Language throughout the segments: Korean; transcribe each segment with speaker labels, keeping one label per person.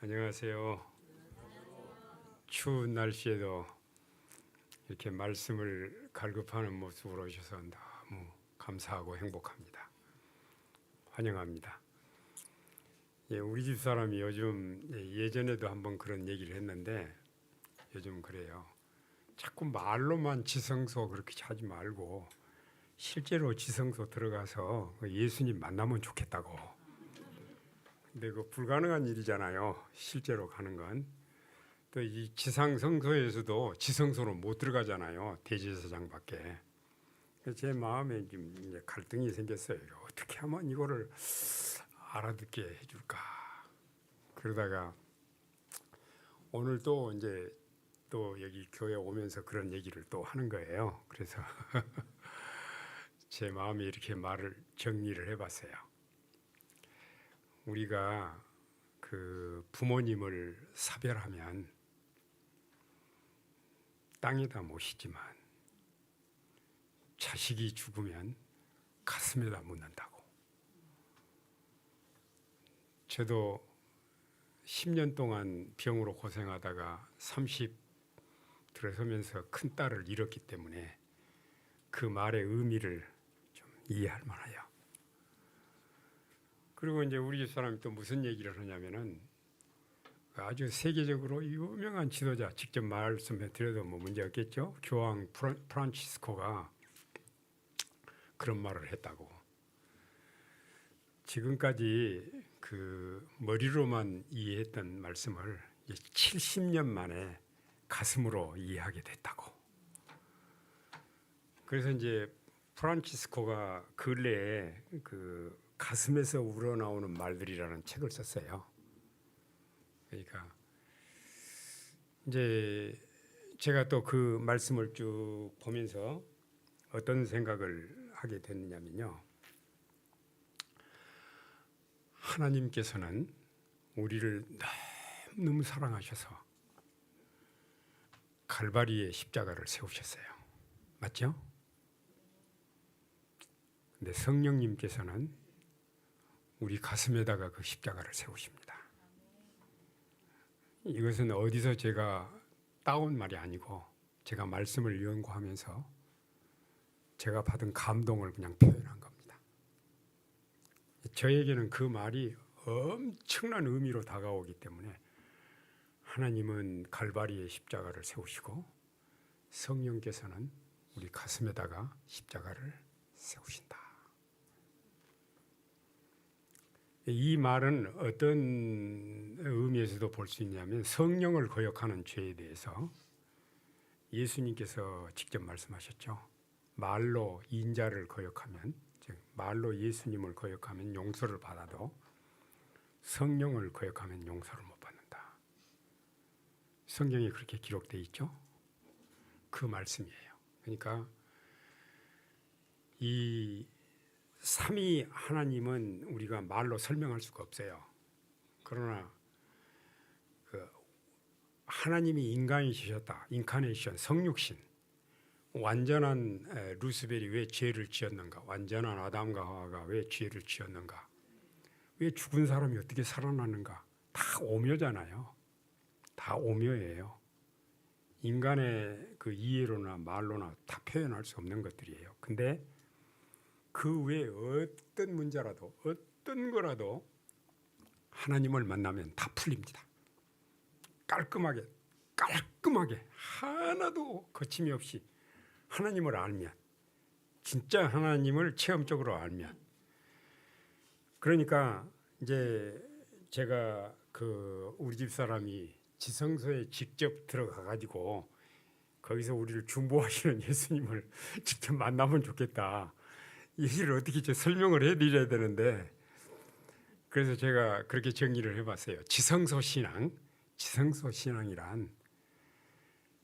Speaker 1: 안녕하세요. 추운 날씨에도 이렇게 말씀을 갈급하는 모습으로 오셔서 너무 감사하고 행복합니다. 환영합니다. 우리 집 사람이 요즘 예전에도 한번 그런 얘기를 했는데 요즘 그래요. 자꾸 말로만 지성소 그렇게 하지 말고 실제로 지성소 들어가서 예수님 만나면 좋겠다고. 근데 그 불가능한 일이잖아요. 실제로 가는 건. 또 이 지상성소에서도 지성소로 못 들어가잖아요. 대제사장밖에. 제 마음에 좀 이제 갈등이 생겼어요. 어떻게 하면 이거를 알아듣게 해줄까. 그러다가 오늘 또 이제 또 여기 교회 오면서 그런 얘기를 또 하는 거예요. 그래서 제 마음에 이렇게 말을 정리를 해봤어요. 우리가 그 부모님을 사별하면 땅에다 모시지만 자식이 죽으면 가슴에다 묻는다고. 저도 10년 동안 병으로 고생하다가 30 들어서면서 큰 딸을 잃었기 때문에 그 말의 의미를 좀 이해할 만해요. 그리고 이제 우리 집 사람이 또 무슨 얘기를 하냐면은 아주 세계적으로 유명한 지도자, 직접 말씀해 드려도 뭐 문제 없겠죠. 교황 프란치스코가 그런 말을 했다고. 지금까지 그 머리로만 이해했던 말씀을 70년 만에 가슴으로 이해하게 됐다고. 그래서 이제 프란치스코가 근래에 그 가슴에서 우러나오는 말들이라는 책을 썼어요. 그러니까 이제 제가 또 그 말씀을 쭉 보면서 어떤 생각을 하게 됐느냐면요. 하나님께서는 우리를 너무 사랑하셔서 갈바리에 십자가를 세우셨어요. 맞죠? 근데 성령님께서는 우리 가슴에다가 그 십자가를 세우십니다. 이것은 어디서 제가 따온 말이 아니고 제가 말씀을 연구하면서 제가 받은 감동을 그냥 표현한 겁니다. 저에게는 그 말이 엄청난 의미로 다가오기 때문에 하나님은 갈바리에 십자가를 세우시고 성령께서는 우리 가슴에다가 십자가를 세우신다. 이 말은 어떤 의미에서도 볼 수 있냐면 성령을 거역하는 죄에 대해서 예수님께서 직접 말씀하셨죠. 말로 인자를 거역하면, 즉 말로 예수님을 거역하면 용서를 받아도 성령을 거역하면 용서를 못 받는다. 성경에 그렇게 기록되어 있죠. 그 말씀이에요. 그러니까 이 삼위 하나님은 우리가 말로 설명할 수가 없어요. 그러나 그 하나님이 인간이셨다. 인카네이션, 성육신. 완전한 루스벨이 왜 죄를 지었는가? 완전한 아담과 하와가 왜 죄를 지었는가? 왜 죽은 사람이 어떻게 살아나는가? 다 오묘잖아요. 다 오묘예요. 인간의 그 이해로나 말로나 다 표현할 수 없는 것들이에요. 근데 그 외에 어떤 문제라도 어떤 거라도 하나님을 만나면 다 풀립니다. 깔끔하게 하나도 거침이 없이 하나님을 알면, 진짜 하나님을 체험적으로 알면. 그러니까 이제 제가 그 우리 집 사람이 지성소에 직접 들어가 가지고 거기서 우리를 중보하시는 예수님을 직접 만나면 좋겠다. 이 일을 어떻게 설명을 해드려야 되는데, 그래서 제가 그렇게 정리를 해봤어요. 지성소 신앙이란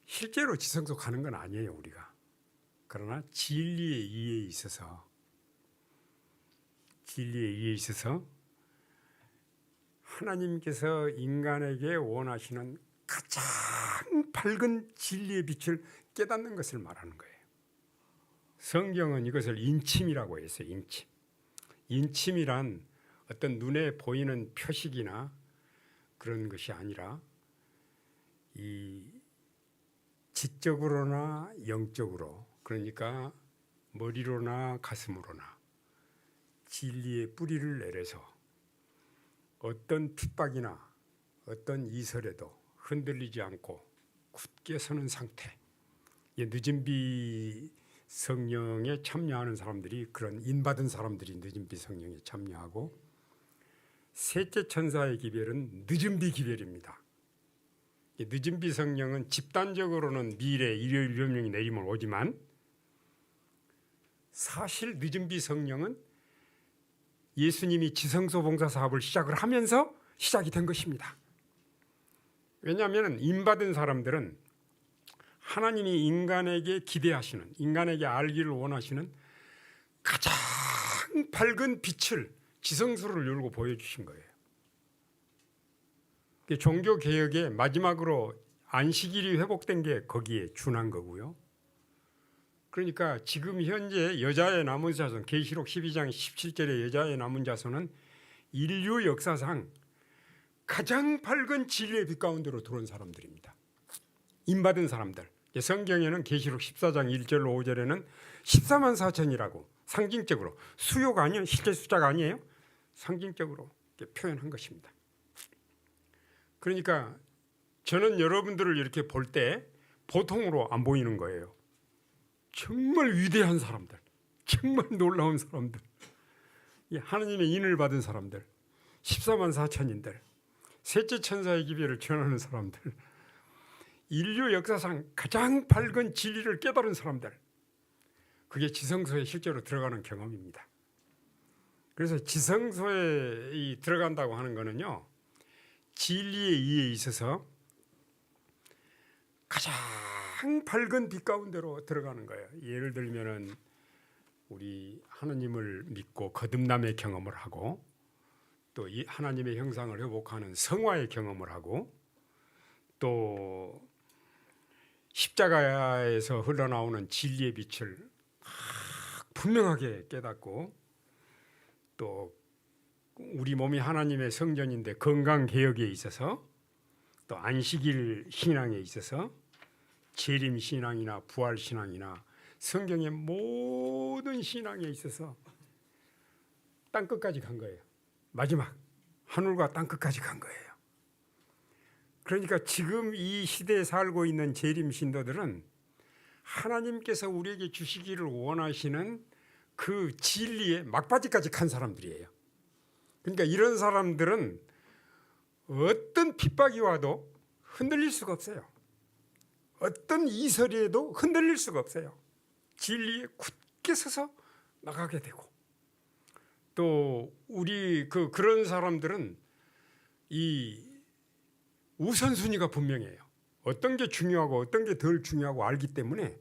Speaker 1: 실제로 지성소 가는 건 아니에요, 우리가. 그러나 진리의 이해에 있어서 하나님께서 인간에게 원하시는 가장 밝은 진리의 빛을 깨닫는 것을 말하는 거예요. 성경은 이것을 인침이라고 했어요. 인침이란 어떤 눈에 보이는 표식이나 그런 것이 아니라 이 지적으로나 영적으로, 그러니까 머리로나 가슴으로나 진리의 뿌리를 내려서 어떤 핍박이나 어떤 이설에도 흔들리지 않고 굳게 서는 상태. 늦은비 성령에 참여하는 사람들이, 그런 인받은 사람들이 늦은비 성령에 참여하고, 셋째 천사의 기별은 늦은비 기별입니다. 늦은비 성령은 집단적으로는 미래 일요일 명령이 내리면 오지만, 사실 늦은비 성령은 예수님이 지성소 봉사 사업을 시작을 하면서 시작이 된 것입니다. 왜냐하면 인받은 사람들은 하나님이 인간에게 기대하시는, 인간에게 알기를 원하시는 가장 밝은 빛을, 지성소를 열고 보여주신 거예요. 종교개혁의 마지막으로 안식일이 회복된 게 거기에 준한 거고요. 그러니까 지금 현재 여자의 남은 자손, 계시록 12장 17절의 여자의 남은 자손은 인류 역사상 가장 밝은 진리의 빛 가운데로 들어온 사람들입니다. 인받은 사람들. 성경에는 계시록 14장 1절로 5절에는 14만 4천이라고 상징적으로, 수요가 아니에요, 실제 숫자가 아니에요, 상징적으로 표현한 것입니다. 그러니까 저는 여러분들을 이렇게 볼 때 보통으로 안 보이는 거예요. 정말 위대한 사람들, 정말 놀라운 사람들, 하나님의 인을 받은 사람들, 14만 4천인들, 셋째 천사의 기별을 전하는 사람들, 인류 역사상 가장 밝은 진리를 깨달은 사람들, 그게 지성소에 실제로 들어가는 경험입니다. 그래서 지성소에 들어간다고 하는 거는요, 진리의 이에 있어서 가장 밝은 빛 가운데로 들어가는 거예요. 예를 들면은 우리 하나님을 믿고 거듭남의 경험을 하고, 또 이 하나님의 형상을 회복하는 성화의 경험을 하고, 또 십자가에서 흘러나오는 진리의 빛을 분명하게 깨닫고, 또 우리 몸이 하나님의 성전인데 건강 개혁에 있어서, 또 안식일 신앙에 있어서, 재림 신앙이나 부활 신앙이나 성경의 모든 신앙에 있어서 땅 끝까지 간 거예요. 마지막 하늘과 땅 끝까지 간 거예요. 그러니까 지금 이 시대에 살고 있는 재림 신도들은 하나님께서 우리에게 주시기를 원하시는 그 진리의 막바지까지 간 사람들이에요. 그러니까 이런 사람들은 어떤 핍박이 와도 흔들릴 수가 없어요. 어떤 이설에도 흔들릴 수가 없어요. 진리에 굳게 서서 나가게 되고, 또 우리 그런 사람들은 이 우선순위가 분명해요. 어떤 게 중요하고 어떤 게 덜 중요하고 알기 때문에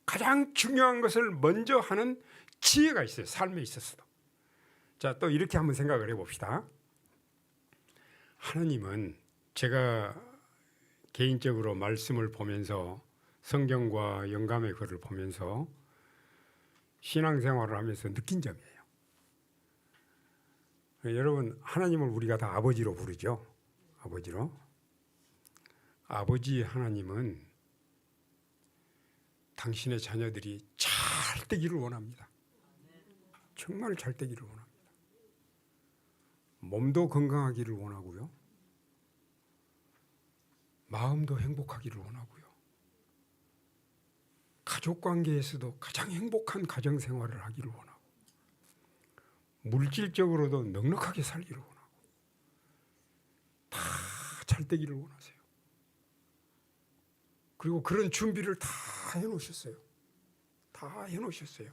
Speaker 1: 가장 중요한 것을 먼저 하는 지혜가 있어요. 삶에 있어서도. 자, 또 이렇게 한번 생각을 해봅시다. 하나님은, 제가 개인적으로 말씀을 보면서, 성경과 영감의 글을 보면서 신앙생활을 하면서 느낀 점이에요. 여러분, 하나님을 우리가 다 아버지로 부르죠. 아버지로. 아버지 하나님은 당신의 자녀들이 잘 되기를 원합니다. 정말 잘 되기를 원합니다. 몸도 건강하기를 원하고요, 마음도 행복하기를 원하고요, 가족관계에서도 가장 행복한 가정생활을 하기를 원하고, 물질적으로도 넉넉하게 살기를 원하고, 다 잘 되기를 원하세요. 그리고 그런 준비를 다 해놓으셨어요. 다 해놓으셨어요.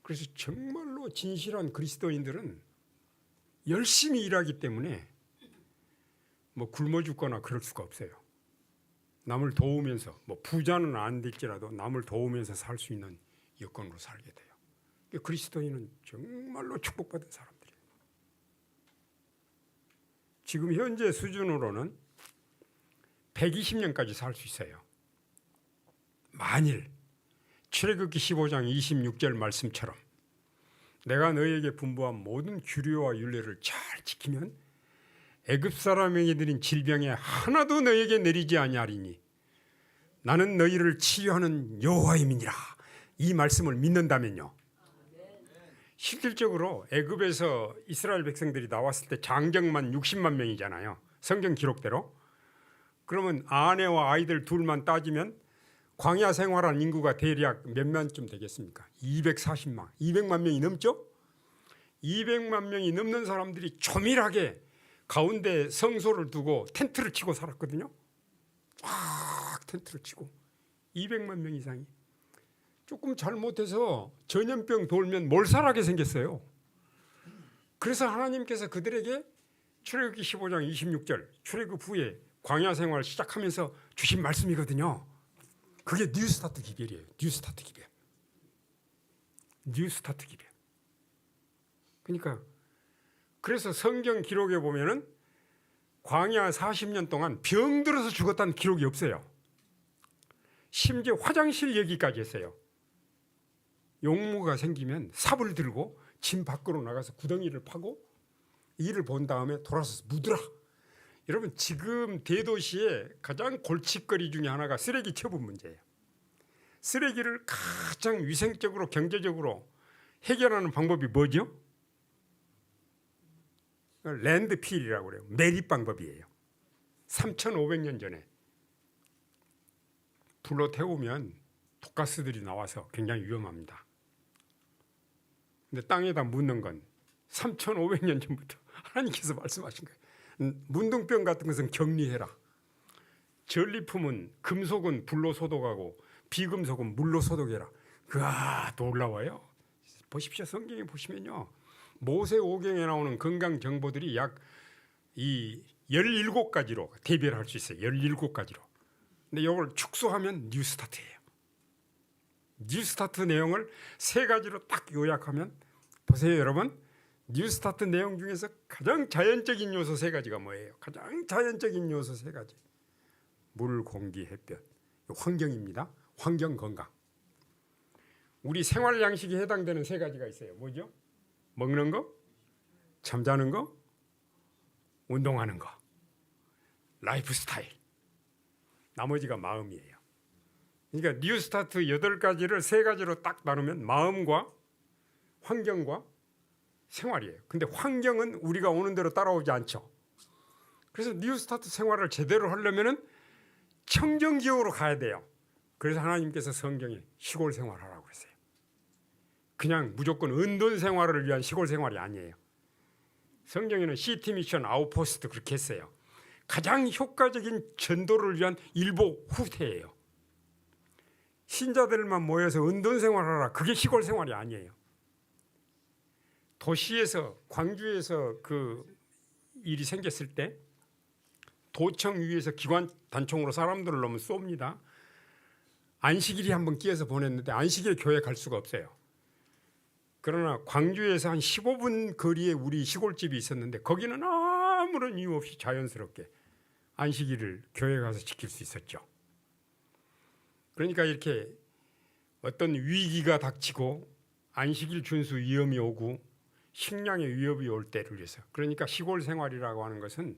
Speaker 1: 그래서 정말로 진실한 그리스도인들은 열심히 일하기 때문에 뭐 굶어 죽거나 그럴 수가 없어요. 남을 도우면서, 뭐 부자는 안 될지라도 남을 도우면서 살 수 있는 여건으로 살게 돼요. 그리스도인은 정말로 축복받은 사람들이에요. 지금 현재 수준으로는 120년까지 살 수 있어요. 만일 출애굽기 15장 26절 말씀처럼 내가 너희에게 분부한 모든 규례와 율례를 잘 지키면 애굽 사람에게 들인 질병에 하나도 너에게 내리지 아니하리니 나는 너희를 치료하는 여호와임이니라. 이 말씀을 믿는다면요. 실질적으로 애굽에서 이스라엘 백성들이 나왔을 때 장정만 60만 명이잖아요. 성경 기록대로. 그러면 아내와 아이들 둘만 따지면 광야 생활한 인구가 대략 몇 만쯤 되겠습니까? 240만, 200만 명이 넘죠? 200만 명이 넘는 사람들이 조밀하게 가운데 성소를 두고 텐트를 치고 살았거든요. 쫙 텐트를 치고 200만 명 이상이. 조금 잘못해서 전염병 돌면 몰살하게 생겼어요. 그래서 하나님께서 그들에게 출애굽기 15장 26절 출애굽 후에 광야 생활 시작하면서 주신 말씀이거든요. 그게 뉴스타트 기별이에요. 뉴스타트 기별. 뉴스타트 기별. 그러니까 그래서 성경 기록에 보면은 광야 40년 동안 병들어서 죽었다는 기록이 없어요. 심지어 화장실 얘기까지 했어요. 용무가 생기면 삽을 들고 집 밖으로 나가서 구덩이를 파고 이를 본 다음에 돌아서서 묻으라. 여러분 지금 대도시의 가장 골칫거리 중에 하나가 쓰레기 처분 문제예요. 쓰레기를 가장 위생적으로 경제적으로 해결하는 방법이 뭐죠? 랜드필이라고 그래요. 매립 방법이에요. 3,500년 전에 불로 태우면 독가스들이 나와서 굉장히 위험합니다. 근데 땅에다 묻는 건 3,500년 전부터 하나님께서 말씀하신 거예요. 문둥병 같은 것은 격리해라. 전리품은 금속은 불로 소독하고 비금속은 물로 소독해라. 놀라워요. 보십시오. 성경에 보시면요. 모세오경에 나오는 건강 정보들이 약 17가지로 대별할 수 있어요. 17가지로. 근데 이걸 축소하면 뉴스타트예요. 뉴스타트 내용을 3가지로 딱 요약하면 보세요, 여러분. 뉴스타트 내용 중에서 가장 자연적인 요소 3가지가 뭐예요? 가장 자연적인 요소 3가지. 물, 공기, 햇볕. 환경입니다. 환경, 건강. 우리 생활 양식에 해당되는 3가지가 있어요. 뭐죠? 먹는 거, 잠자는 거, 운동하는 거. 라이프 스타일. 나머지가 마음이에요. 그러니까 뉴스타트 8가지를 3가지로 딱 나누면 마음과 환경과 생활이에요. 근데 환경은 우리가 오는 대로 따라오지 않죠. 그래서 뉴스타트 생활을 제대로 하려면은 청정지역으로 가야 돼요. 그래서 하나님께서 성경에 시골 생활하라고 그랬어요. 그냥 무조건 은둔 생활을 위한 시골 생활이 아니에요. 성경에는 시티 미션 아웃포스트 그렇게 했어요. 가장 효과적인 전도를 위한 일보 후퇴예요. 신자들만 모여서 은둔 생활하라. 그게 시골 생활이 아니에요. 도시에서 광주에서 그 일이 생겼을 때 도청 위에서 기관 단총으로 사람들을 너무 쏩니다. 안식일이 한번 끼어서 보냈는데 안식일에 교회 갈 수가 없어요. 그러나 광주에서 한 15분 거리에 우리 시골집이 있었는데 거기는 아무런 이유 없이 자연스럽게 안식일을 교회 가서 지킬 수 있었죠. 그러니까 이렇게 어떤 위기가 닥치고 안식일 준수 위험이 오고 식량의 위협이 올 때를 위해서, 그러니까 시골 생활이라고 하는 것은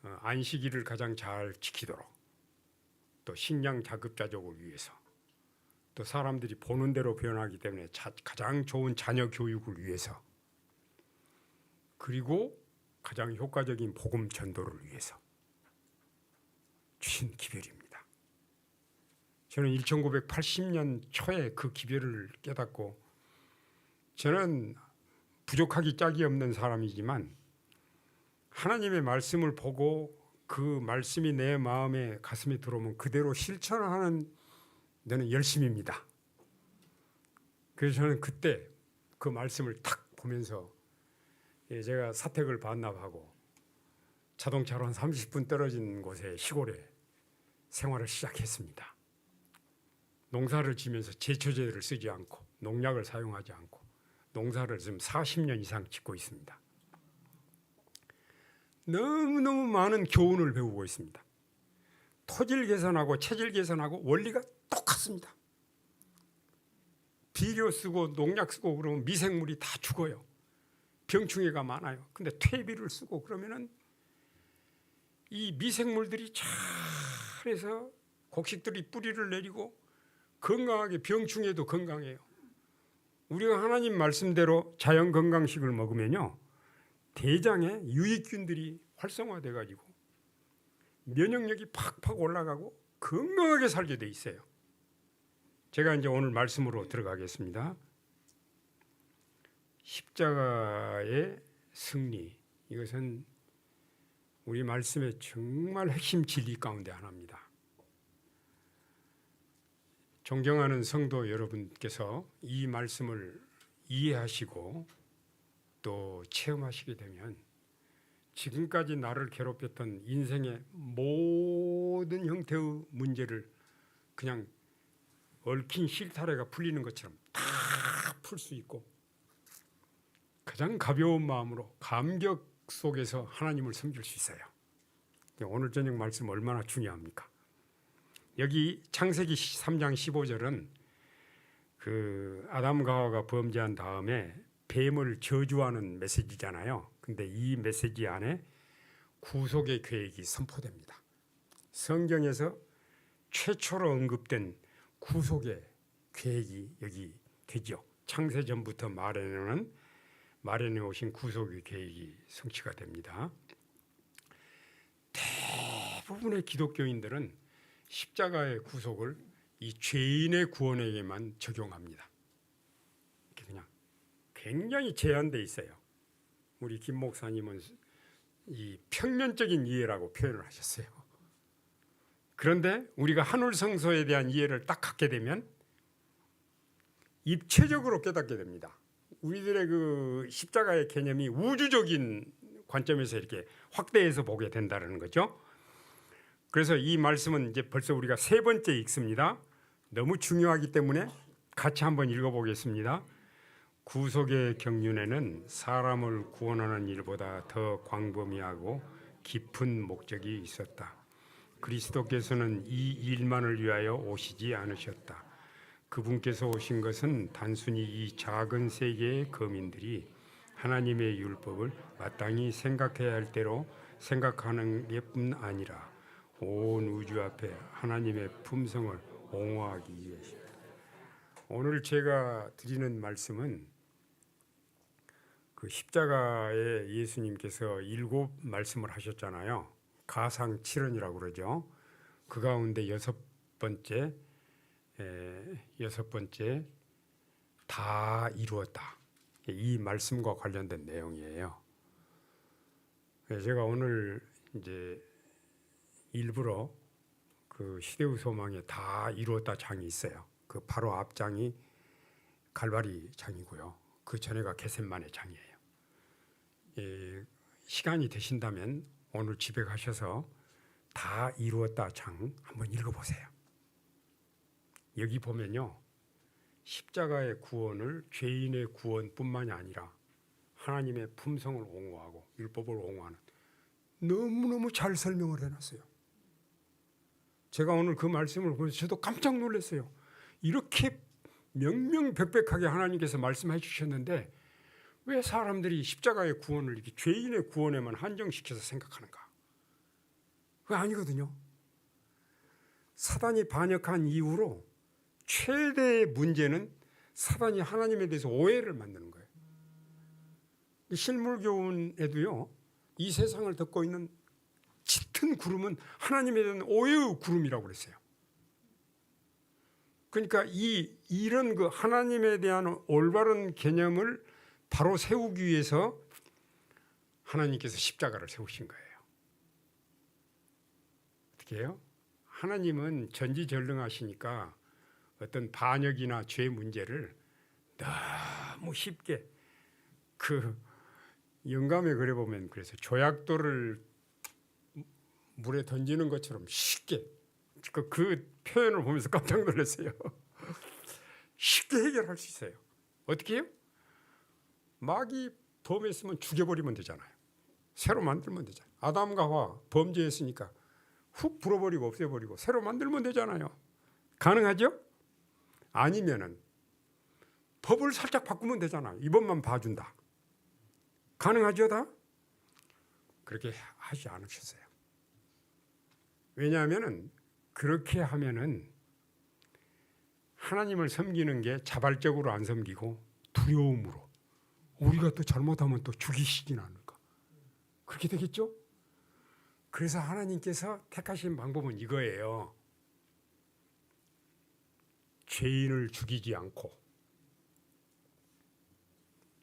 Speaker 1: 안식일을 가장 잘 지키도록, 또 식량 자급자족을 위해서, 또 사람들이 보는 대로 변하기 때문에 가장 좋은 자녀 교육을 위해서, 그리고 가장 효과적인 복음 전도를 위해서 주신 기별입니다. 저는 1980년 초에 그 기별을 깨닫고, 저는 부족하기 짝이 없는 사람이지만 하나님의 말씀을 보고 그 말씀이 내 마음에 가슴에 들어오면 그대로 실천하는 데는 열심입니다. 그래서 저는 그때 그 말씀을 탁 보면서 제가 사택을 반납하고 자동차로 한 30분 떨어진 곳에 시골에 생활을 시작했습니다. 농사를 지면서 제초제를 쓰지 않고 농약을 사용하지 않고 농사를 지금 40년 이상 짓고 있습니다. 너무너무 많은 교훈을 배우고 있습니다. 토질 개선하고 체질 개선하고 원리가 똑같습니다. 비료 쓰고 농약 쓰고 그러면 미생물이 다 죽어요. 병충해가 많아요. 근데 퇴비를 쓰고 그러면은 이 미생물들이 잘해서 곡식들이 뿌리를 내리고 건강하게, 병충해도 건강해요. 우리가 하나님 말씀대로 자연 건강식을 먹으면요, 대장에 유익균들이 활성화돼 가지고 면역력이 팍팍 올라가고 건강하게 살게 돼 있어요. 제가 이제 오늘 말씀으로 들어가겠습니다. 십자가의 승리, 이것은 우리 말씀의 정말 핵심 진리 가운데 하나입니다. 존경하는 성도 여러분께서 이 말씀을 이해하시고 또 체험하시게 되면 지금까지 나를 괴롭혔던 인생의 모든 형태의 문제를 그냥 얽힌 실타래가 풀리는 것처럼 다 풀 수 있고 가장 가벼운 마음으로 감격 속에서 하나님을 섬길 수 있어요. 오늘 저녁 말씀 얼마나 중요합니까? 여기 창세기 3장 15절은 그 아담과 하와가 범죄한 다음에 뱀을 저주하는 메시지잖아요. 근데 이 메시지 안에 구속의 계획이 선포됩니다. 성경에서 최초로 언급된 구속의 계획이 여기 되죠. 창세전부터 마련해 오신 구속의 계획이 성취가 됩니다. 대부분의 기독교인들은 십자가의 구속을 이 죄인의 구원에게만 적용합니다. 그냥 굉장히 제한돼 있어요. 우리 김 목사님은 이 평면적인 이해라고 표현을 하셨어요. 그런데 우리가 하늘 성소에 대한 이해를 딱 갖게 되면 입체적으로 깨닫게 됩니다. 우리들의 그 십자가의 개념이 우주적인 관점에서 이렇게 확대해서 보게 된다는 거죠. 그래서 이 말씀은 이제 벌써 우리가 세 번째 읽습니다. 너무 중요하기 때문에 같이 한번 읽어보겠습니다. 구속의 경륜에는 사람을 구원하는 일보다 더 광범위하고 깊은 목적이 있었다. 그리스도께서는 이 일만을 위하여 오시지 않으셨다. 그분께서 오신 것은 단순히 이 작은 세계의 거민들이 하나님의 율법을 마땅히 생각해야 할 대로 생각하는 것뿐 아니라 온 우주 앞에 하나님의 품성을 옹호하기 위해서다. 오늘 제가 드리는 말씀은 그 십자가에 예수님께서 7 말씀을 하셨잖아요. 가상 7언이라고 그러죠. 그 가운데 여섯 번째 다 이루었다. 이 말씀과 관련된 내용이에요. 제가 오늘 이제 일부러 그 시대의 소망에 다 이루었다 장이 있어요. 그 바로 앞장이 갈바리 장이고요. 그 전에가 겟세마네 장이에요. 시간이 되신다면 오늘 집에 가셔서 다 이루었다 장 한번 읽어보세요. 여기 보면요, 십자가의 구원을 죄인의 구원뿐만이 아니라 하나님의 품성을 옹호하고 율법을 옹호하는 너무너무 잘 설명을 해놨어요. 제가 오늘 그 말씀을 보면서 저도 깜짝 놀랐어요. 이렇게 명명백백하게 하나님께서 말씀해 주셨는데 왜 사람들이 십자가의 구원을 이렇게 죄인의 구원에만 한정시켜서 생각하는가? 그거 아니거든요. 사단이 반역한 이후로 최대의 문제는 사단이 하나님에 대해서 오해를 만드는 거예요. 실물교훈에도요, 이 세상을 덮고 있는 짙은 구름은 하나님에 대한 오해의 구름이라고 그랬어요. 그러니까 이런 그 하나님에 대한 올바른 개념을 바로 세우기 위해서 하나님께서 십자가를 세우신 거예요. 어떻게 해요? 하나님은 전지전능하시니까 어떤 반역이나 죄 문제를 너무 쉽게 그 영감에 그래 보면 그래서 조약돌을 물에 던지는 것처럼 쉽게 그 표현을 보면서 깜짝 놀랐어요. 쉽게 해결할 수 있어요. 어떻게 해요? 마귀 범했으면 죽여버리면 되잖아요. 새로 만들면 되잖아요. 아담과 하와 범죄했으니까 훅 불어버리고 없애버리고 새로 만들면 되잖아요. 가능하죠? 아니면은 법을 살짝 바꾸면 되잖아요. 이번만 봐준다. 가능하죠 다? 그렇게 하지 않으셨어요. 왜냐하면은 그렇게 하면은 하나님을 섬기는 게 자발적으로 안 섬기고 두려움으로, 우리가 또 잘못하면 또 죽이시진 않을까, 그렇게 되겠죠? 그래서 하나님께서 택하신 방법은 이거예요. 죄인을 죽이지 않고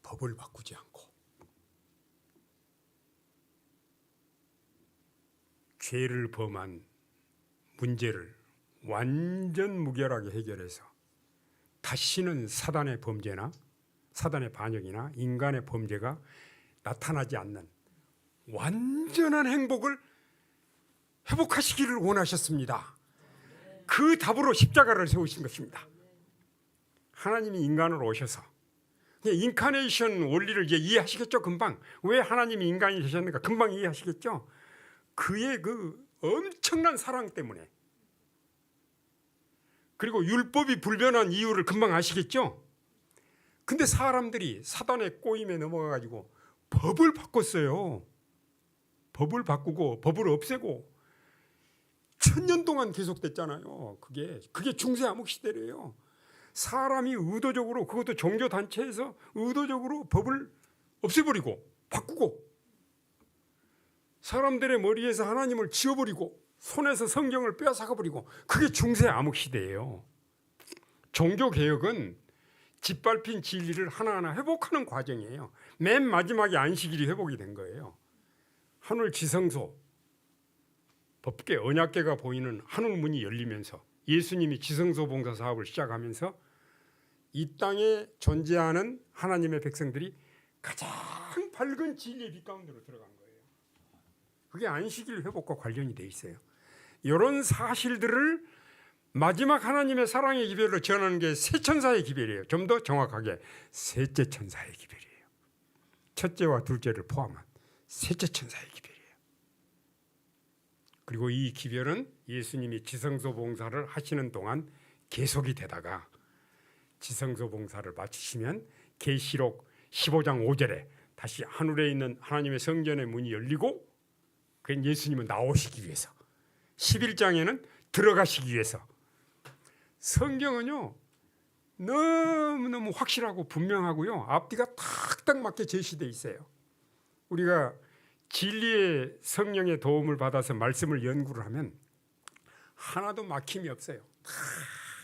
Speaker 1: 법을 바꾸지 않고 죄를 범한 문제를 완전 무결하게 해결해서 다시는 사단의 범죄나 사단의 반역이나 인간의 범죄가 나타나지 않는 완전한 행복을 회복하시기를 원하셨습니다. 그 답으로 십자가를 세우신 것입니다. 하나님이 인간으로 오셔서 인카네이션 원리를 이제 이해하시겠죠? 금방. 왜 하나님이 인간이 되셨는가 금방 이해하시겠죠? 그의 그 엄청난 사랑 때문에, 그리고 율법이 불변한 이유를 금방 아시겠죠? 근데 사람들이 사단의 꼬임에 넘어가가지고 법을 바꿨어요. 법을 바꾸고 법을 없애고 1000년 동안 계속됐잖아요. 그게 중세암흑 시대래요. 사람이 의도적으로, 그것도 종교단체에서 의도적으로 법을 없애버리고 바꾸고 사람들의 머리에서 하나님을 지워버리고 손에서 성경을 빼앗아가버리고, 그게 중세암흑 시대예요. 종교개혁은 짓밟힌 진리를 하나하나 회복하는 과정이에요. 맨 마지막에 안식일이 회복이 된 거예요. 하늘 지성소, 법계 언약계가 보이는 하늘 문이 열리면서 예수님이 지성소 봉사 사업을 시작하면서 이 땅에 존재하는 하나님의 백성들이 가장 밝은 진리의 빛 가운데로 들어간 거예요. 그게 안식일 회복과 관련이 돼 있어요. 이런 사실들을 마지막 하나님의 사랑의 기별로 전하는 게 세천사의 기별이에요. 좀 더 정확하게 셋째 천사의 기별이에요. 첫째와 둘째를 포함한 셋째 천사의 기별이에요. 그리고 이 기별은 예수님이 지성소 봉사를 하시는 동안 계속이 되다가 지성소 봉사를 마치시면 계시록 15장 5절에 다시 하늘에 있는 하나님의 성전의 문이 열리고, 그건 예수님은 나오시기 위해서, 11장에는 들어가시기 위해서. 성경은요 너무너무 확실하고 분명하고요 앞뒤가 탁탁 맞게 제시되어 있어요. 우리가 진리의 성령의 도움을 받아서 말씀을 연구를 하면 하나도 막힘이 없어요. 다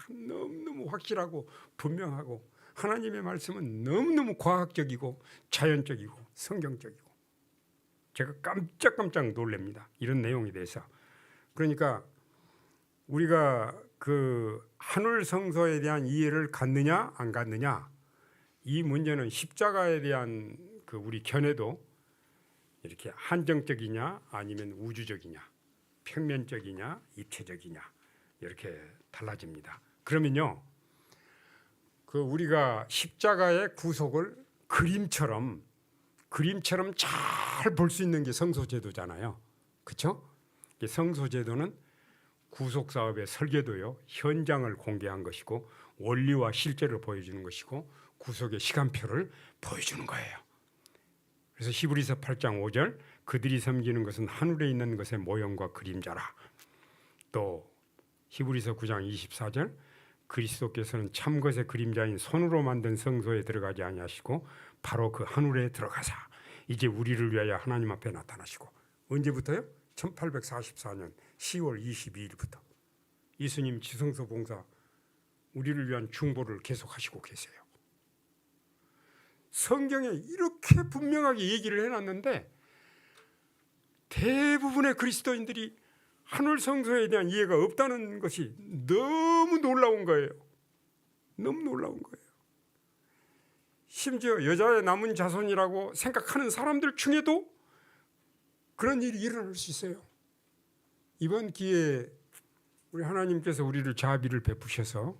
Speaker 1: 너무너무 확실하고 분명하고, 하나님의 말씀은 너무너무 과학적이고 자연적이고 성경적이고, 제가 깜짝깜짝 놀랍니다, 이런 내용에 대해서. 그러니까 우리가 그 하늘 성소에 대한 이해를 갖느냐 안 갖느냐, 이 문제는 십자가에 대한 그 우리 견해도 이렇게 한정적이냐 아니면 우주적이냐, 평면적이냐 입체적이냐, 이렇게 달라집니다. 그러면요, 그 우리가 십자가의 구속을 그림처럼 잘 볼 수 있는 게 성소제도잖아요. 그렇죠? 성소제도는 구속 사업의 설계도요, 현장을 공개한 것이고 원리와 실제를 보여주는 것이고 구속의 시간표를 보여주는 거예요. 그래서 히브리서 8장 5절, 그들이 섬기는 것은 하늘에 있는 것의 모형과 그림자라. 또 히브리서 9장 24절, 그리스도께서는 참것의 그림자인 손으로 만든 성소에 들어가지 아니하시고 바로 그 하늘에 들어가사 이제 우리를 위하여 하나님 앞에 나타나시고. 언제부터요? 1844년 10월 22일부터 예수님 지성소 봉사, 우리를 위한 중보를 계속하시고 계세요. 성경에 이렇게 분명하게 얘기를 해놨는데 대부분의 그리스도인들이 하늘 성소에 대한 이해가 없다는 것이 너무 놀라운 거예요. 너무 놀라운 거예요. 심지어 여자의 남은 자손이라고 생각하는 사람들 중에도 그런 일이 일어날 수 있어요. 이번 기회에 우리 하나님께서 우리를 자비를 베푸셔서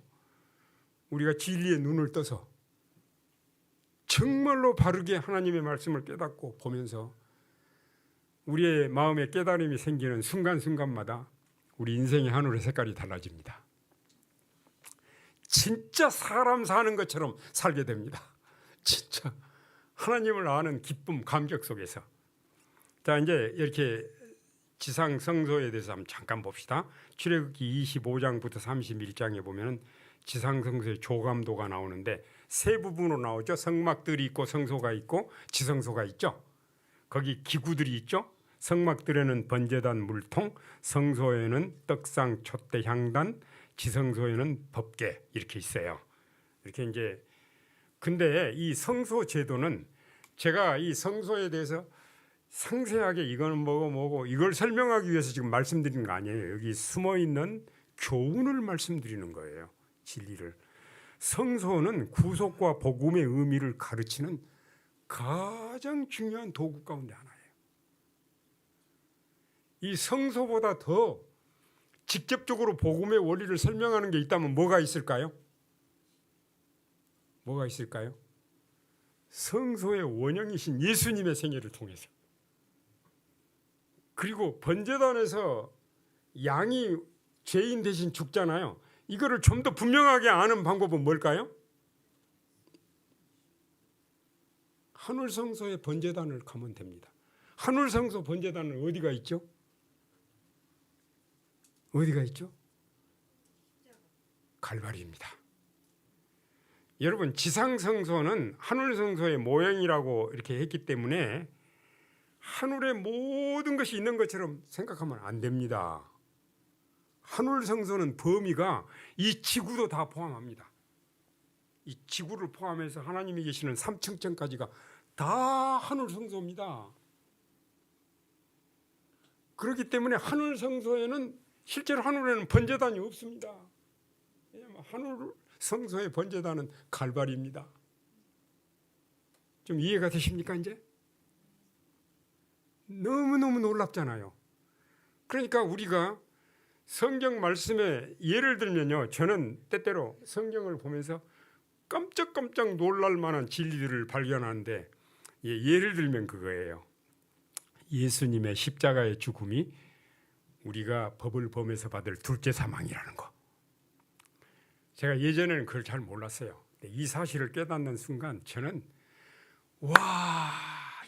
Speaker 1: 우리가 진리의 눈을 떠서 정말로 바르게 하나님의 말씀을 깨닫고 보면서 우리의 마음에 깨달음이 생기는 순간순간마다 우리 인생의 하늘의 색깔이 달라집니다. 진짜 사람 사는 것처럼 살게 됩니다. 진짜 하나님을 아는 기쁨, 감격 속에서. 자, 이제 이렇게 지상 성소에 대해서 한번 잠깐 봅시다. 출애굽기 25장부터 31장에 보면은 지상 성소의 조감도가 나오는데 세 부분으로 나오죠. 성막들이 있고 성소가 있고 지성소가 있죠. 거기 기구들이 있죠. 성막들에는 번제단 물통, 성소에는 떡상 촛대 향단, 지성소에는 법궤 이렇게 있어요. 이렇게 이제 근데 이 성소 제도는 제가 이 성소에 대해서 상세하게 이거는 뭐고 이걸 설명하기 위해서 지금 말씀드리는 거 아니에요. 여기 숨어 있는 교훈을 말씀드리는 거예요. 진리를. 성소는 구속과 복음의 의미를 가르치는 가장 중요한 도구 가운데 하나예요. 이 성소보다 더 직접적으로 복음의 원리를 설명하는 게 있다면 뭐가 있을까요? 뭐가 있을까요? 성소의 원형이신 예수님의 생애를 통해서. 그리고 번제단에서 양이 죄인 대신 죽잖아요. 이거를 좀 더 분명하게 아는 방법은 뭘까요? 하늘성소의 번제단을 가면 됩니다. 하늘성소 번제단은 어디가 있죠? 어디가 있죠? 갈바리입니다. 여러분, 지상성소는 하늘성소의 모형이라고 이렇게 했기 때문에 하늘의 모든 것이 있는 것처럼 생각하면 안 됩니다. 하늘성소는 범위가 이 지구도 다 포함합니다. 이 지구를 포함해서 하나님이 계시는 삼층천까지가 다 하늘성소입니다. 그렇기 때문에 하늘성소에는 실제로 하늘에는 번제단이 없습니다. 왜냐하면 하늘성소의 번제단은 갈바리입니다. 좀 이해가 되십니까 이제? 너무너무 놀랍잖아요. 그러니까 우리가 성경 말씀에 예를 들면요. 저는 때때로 성경을 보면서 깜짝깜짝 놀랄 만한 진리들을 발견하는데 예를 들면 그거예요. 예수님의 십자가의 죽음이 우리가 법을 범해서 받을 둘째 사망이라는 거. 제가 예전에는 그걸 잘 몰랐어요. 이 사실을 깨닫는 순간 저는 와,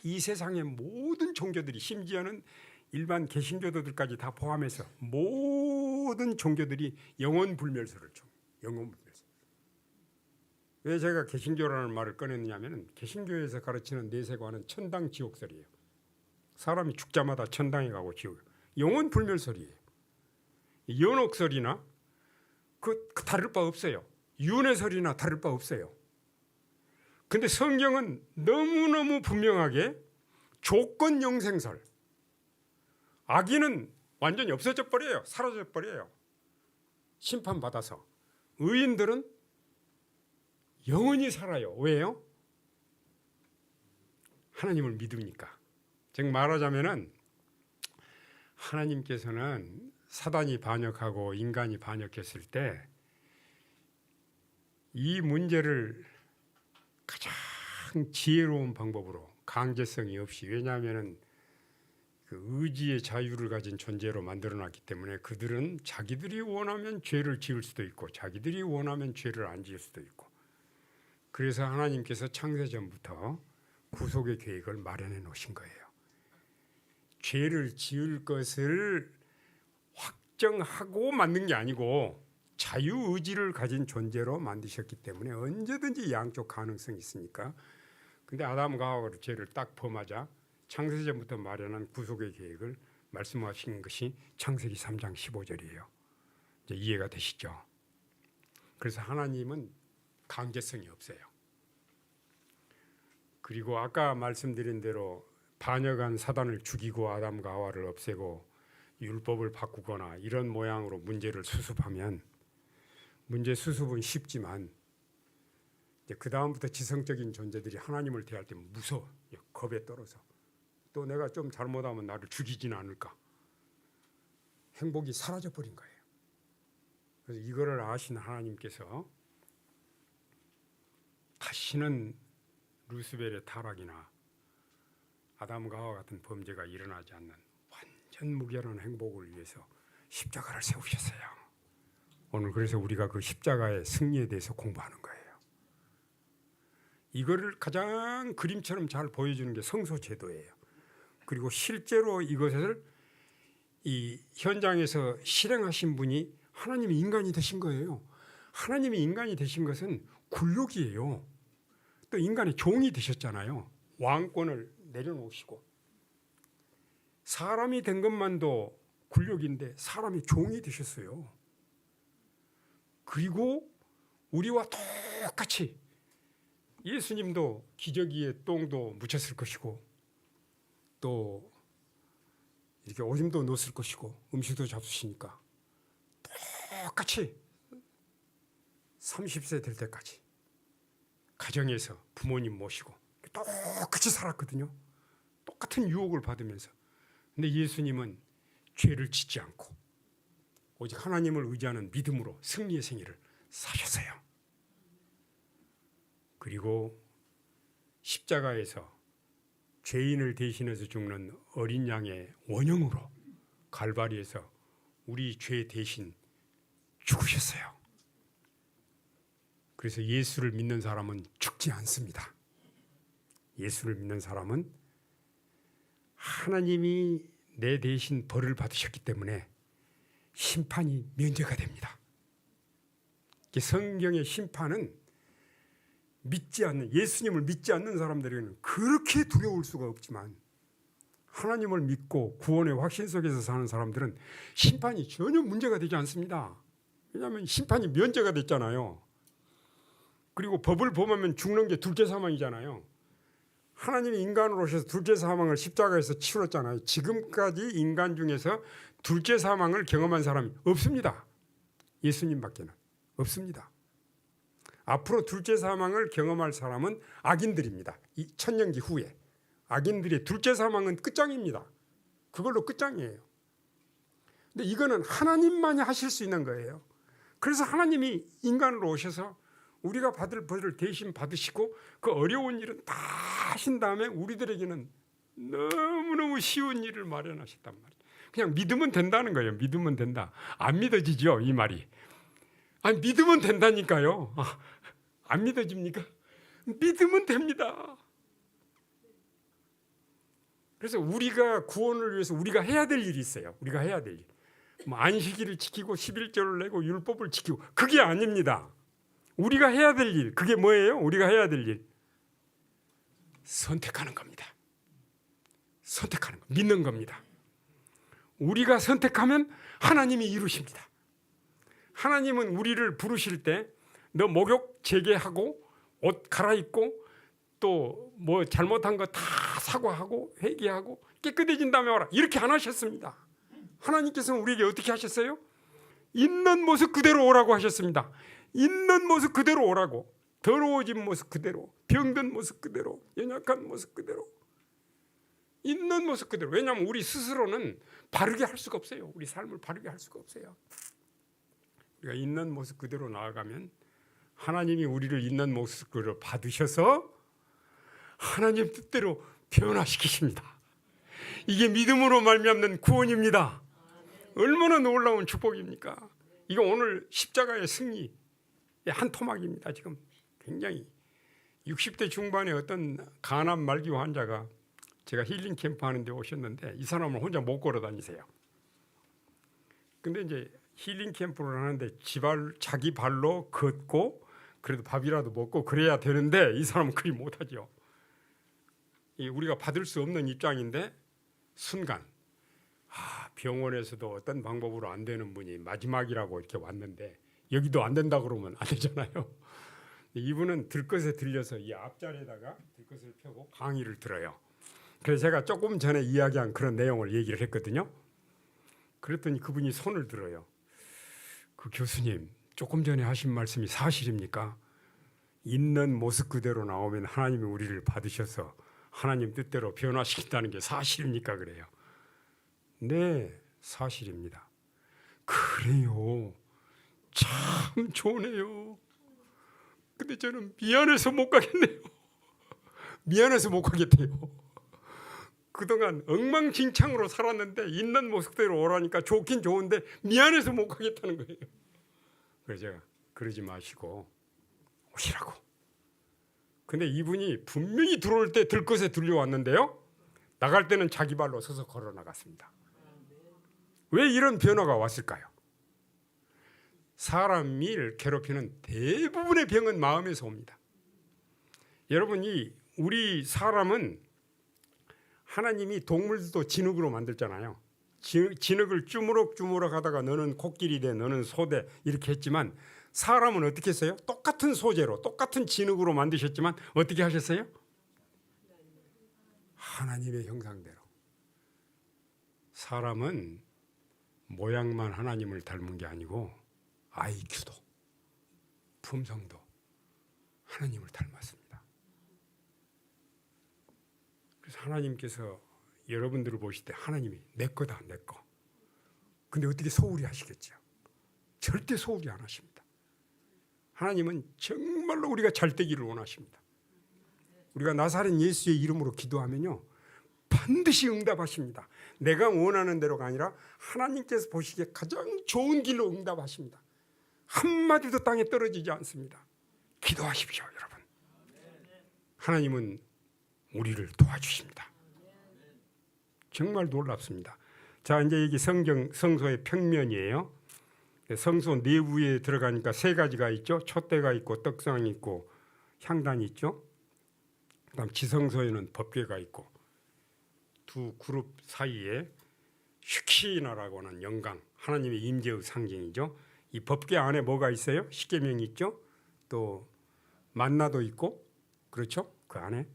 Speaker 1: 이 세상의 모든 종교들이 심지어는 일반 개신교도들까지 다 포함해서 모든 종교들이 영원불멸설을 줘. 영원불멸설. 왜 제가 개신교라는 말을 꺼냈냐면 개신교에서 가르치는 내세관은 천당 지옥설이에요. 사람이 죽자마다 천당에 가고 지옥. 영원불멸설이에요. 연옥설이나 그 다를 바 없어요. 윤회설이나 다를 바 없어요. 근데 성경은 너무너무 분명하게 조건 영생설. 악인은 완전히 없어져 버려요. 사라져 버려요. 심판받아서. 의인들은 영원히 살아요. 왜요? 하나님을 믿으니까. 즉 말하자면은 하나님께서는 사단이 반역하고 인간이 반역했을 때 이 문제를 가장 지혜로운 방법으로 강제성이 없이, 왜냐하면은 그 의지의 자유를 가진 존재로 만들어놨기 때문에 그들은 자기들이 원하면 죄를 지을 수도 있고 자기들이 원하면 죄를 안 지을 수도 있고, 그래서 하나님께서 창세전부터 구속의 계획을 마련해 놓으신 거예요. 죄를 지을 것을 확정하고 만든 게 아니고 자유의지를 가진 존재로 만드셨기 때문에 언제든지 양쪽 가능성이 있으니까. 근데 아담과 하와가 죄를 딱 범하자 창세전부터 마련한 구속의 계획을 말씀하신 것이 창세기 3장 15절이에요. 이제 이해가 되시죠? 그래서 하나님은 강제성이 없어요. 그리고 아까 말씀드린 대로 반역한 사단을 죽이고 아담과 하와를 없애고 율법을 바꾸거나 이런 모양으로 문제를 수습하면 문제 수습은 쉽지만 그 다음부터 지성적인 존재들이 하나님을 대할 때 무서워, 겁에 떨어서 또 내가 좀 잘못하면 나를 죽이지는 않을까, 행복이 사라져 버린 거예요. 그래서 이거를 아신 하나님께서 다시는 루스벨의 타락이나 아담과 하와 같은 범죄가 일어나지 않는 완전 무결한 행복을 위해서 십자가를 세우셨어요. 오늘 그래서 우리가 그 십자가의 승리에 대해서 공부하는 거예요. 이거를 가장 그림처럼 잘 보여주는 게 성소제도예요. 그리고 실제로 이것을 이 현장에서 실행하신 분이 하나님이 인간이 되신 거예요. 하나님이 인간이 되신 것은 굴욕이에요. 또 인간의 종이 되셨잖아요. 왕권을 내려놓으시고 사람이 된 것만도 굴욕인데 사람이 종이 되셨어요. 그리고 우리와 똑같이 예수님도 기저귀에 똥도 묻혔을 것이고 또 이렇게 오줌도 넣었을 것이고 음식도 잡수시니까 똑같이 30세 될 때까지 가정에서 부모님 모시고 똑같이 살았거든요. 똑같은 유혹을 받으면서. 근데 예수님은 죄를 짓지 않고 오직 하나님을 의지하는 믿음으로 승리의 생애를 사셨어요. 그리고 십자가에서 죄인을 대신해서 죽는 어린 양의 원형으로 갈바리에서 우리 죄 대신 죽으셨어요. 그래서 예수를 믿는 사람은 죽지 않습니다. 예수를 믿는 사람은 하나님이 내 대신 벌을 받으셨기 때문에 심판이 면제가 됩니다. 성경의 심판은 믿지 않는, 예수님을 믿지 않는 사람들에게는 그렇게 두려울 수가 없지만 하나님을 믿고 구원의 확신 속에서 사는 사람들은 심판이 전혀 문제가 되지 않습니다. 왜냐하면 심판이 면제가 됐잖아요. 그리고 법을 범하면 죽는 게 둘째 사망이잖아요. 하나님이 인간으로 오셔서 둘째 사망을 십자가에서 치렀잖아요. 지금까지 인간 중에서 둘째 사망을 경험한 사람이 없습니다. 예수님밖에는 없습니다. 앞으로 둘째 사망을 경험할 사람은 악인들입니다. 이 천년기 후에 악인들의 둘째 사망은 끝장입니다. 그걸로 끝장이에요. 근데 이거는 하나님만이 하실 수 있는 거예요. 그래서 하나님이 인간으로 오셔서 우리가 받을 벌을 대신 받으시고 그 어려운 일은 다 하신 다음에 우리들에게는 너무너무 쉬운 일을 마련하셨단 말이에요. 그냥 믿으면 된다는 거예요. 믿으면 된다. 안 믿어지죠, 이 말이. 아니, 믿으면 된다니까요. 안 믿어집니까? 믿으면 됩니다. 그래서 우리가 구원을 위해서 우리가 해야 될 일이 있어요. 우리가 해야 될 일. 뭐 안식일을 지키고 11조를 내고 율법을 지키고 그게 아닙니다. 우리가 해야 될 일, 그게 뭐예요? 우리가 해야 될 일. 선택하는 겁니다. 선택하는 거, 믿는 겁니다. 우리가 선택하면 하나님이 이루십니다. 하나님은 우리를 부르실 때 너 목욕 재개하고 옷 갈아입고 또 뭐 잘못한 거 다 사과하고 회개하고 깨끗해진 다음에 와라, 이렇게 안 하셨습니다. 하나님께서는 우리에게 어떻게 하셨어요? 있는 모습 그대로 오라고 하셨습니다. 있는 모습 그대로 오라고. 더러워진 모습 그대로, 병든 모습 그대로, 연약한 모습 그대로, 있는 모습 그대로. 왜냐하면 우리 스스로는 바르게 할 수가 없어요. 우리 삶을 바르게 할 수가 없어요. 우리가 있는 모습 그대로 나아가면 하나님이 우리를 있는 모습 그대로 받으셔서 하나님 뜻대로 변화시키십니다. 이게 믿음으로 말미암는 구원입니다. 얼마나 놀라운 축복입니까? 이거 오늘 십자가의 승리의 한 토막입니다. 지금 굉장히 60대 중반의 어떤 간암 말기 환자가 제가 힐링 캠프 하는데 오셨는데 이 사람은 혼자 못 걸어 다니세요. 근데 이제 힐링 캠프를 하는데 자기 발로 걷고 그래도 밥이라도 먹고 그래야 되는데 이 사람은 그리 못하죠. 우리가 받을 수 없는 입장인데 순간 병원에서도 어떤 방법으로 안 되는 분이 마지막이라고 이렇게 왔는데 여기도 안 된다 그러면 안 되잖아요. 이분은 들것에 들려서 이 앞자리에다가 들것을 펴고 강의를 들어요. 그래서 제가 조금 전에 이야기한 그런 내용을 얘기를 했거든요. 그랬더니 그분이 손을 들어요. 그 교수님, 조금 전에 하신 말씀이 사실입니까? 있는 모습 그대로 나오면 하나님이 우리를 받으셔서 하나님 뜻대로 변화시킨다는 게 사실입니까? 그래요. 네, 사실입니다. 그래요. 참 좋네요. 근데 저는 미안해서 못 가겠네요. 미안해서 못 가겠대요. 그동안 엉망진창으로 살았는데 있는 모습대로 오라니까 좋긴 좋은데 미안해서 못 가겠다는 거예요. 그래서 제가 그러지 마시고 오시라고. 근데 이분이 분명히 들어올 때 들것에 들려왔는데요, 나갈 때는 자기 발로 서서 걸어 나갔습니다. 왜 이런 변화가 왔을까요? 사람을 괴롭히는 대부분의 병은 마음에서 옵니다. 여러분이 우리 사람은 하나님이 동물도 진흙으로 만들잖아요. 진흙을 주무럭주무럭 하다가 너는 코끼리 돼, 너는 소 돼 이렇게 했지만 사람은 어떻게 했어요? 똑같은 소재로 똑같은 진흙으로 만드셨지만 어떻게 하셨어요? 하나님의 형상대로. 사람은 모양만 하나님을 닮은 게 아니고 IQ도 품성도 하나님을 닮았습니다. 그래서 하나님께서 여러분들을 보실 때 하나님이 내 거다, 내 거. 근데 어떻게 소홀히 하시겠죠? 절대 소홀히 안 하십니다. 하나님은 정말로 우리가 잘 되기를 원하십니다. 우리가 나사렛 예수의 이름으로 기도하면요, 반드시 응답하십니다. 내가 원하는 대로가 아니라 하나님께서 보시기에 가장 좋은 길로 응답하십니다. 한마디도 땅에 떨어지지 않습니다. 기도하십시오, 여러분. 하나님은 우리를 도와주십니다. 정말 놀랍습니다. 자, 이제 여기 성소의 평면이에요. 성소 내부에 들어가니까 세 가지가 있죠. 촛대가 있고 떡상이 있고 향단이 있죠. 그다음 지성소에는 법궤가 있고 두 그룹 사이에 슈키나라고 하는 영광, 하나님의 임재의 상징이죠. 이 법궤 안에 뭐가 있어요? 십계명이 있죠. 또 만나도 있고, 그렇죠? 그 안에.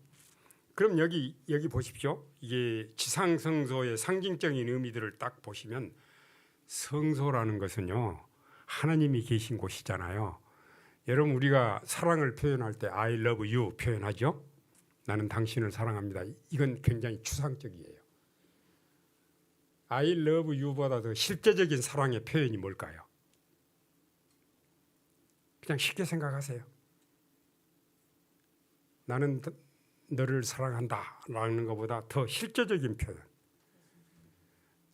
Speaker 1: 그럼 여기 보십시오. 이게 지상성소의 상징적인 의미들을 딱 보시면 성소라는 것은요, 하나님이 계신 곳이잖아요. 여러분, 우리가 사랑을 표현할 때 I love you 표현하죠. 나는 당신을 사랑합니다. 이건 굉장히 추상적이에요. I love you보다 더 실제적인 사랑의 표현이 뭘까요? 그냥 쉽게 생각하세요. 나는 너를 사랑한다 라는 것보다 더 실제적인 표현.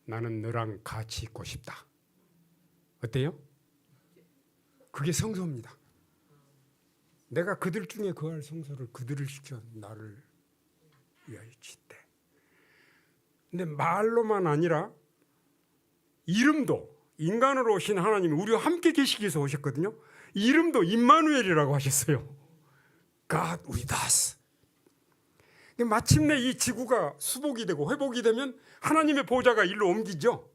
Speaker 1: 나는 너랑 같이 있고 싶다. 어때요? 그게 성소입니다. 내가 그들 중에 거할 성소를 그들을 시켜 나를 위하여 짓대. 근데 말로만 아니라 이름도, 인간으로 오신 하나님이 우리와 함께 계시기 위해서 오셨거든요. 이름도 임마누엘이라고 하셨어요. God with us. 마침내 이 지구가 수복이 되고 회복이 되면 하나님의 보좌가 일로 옮기죠.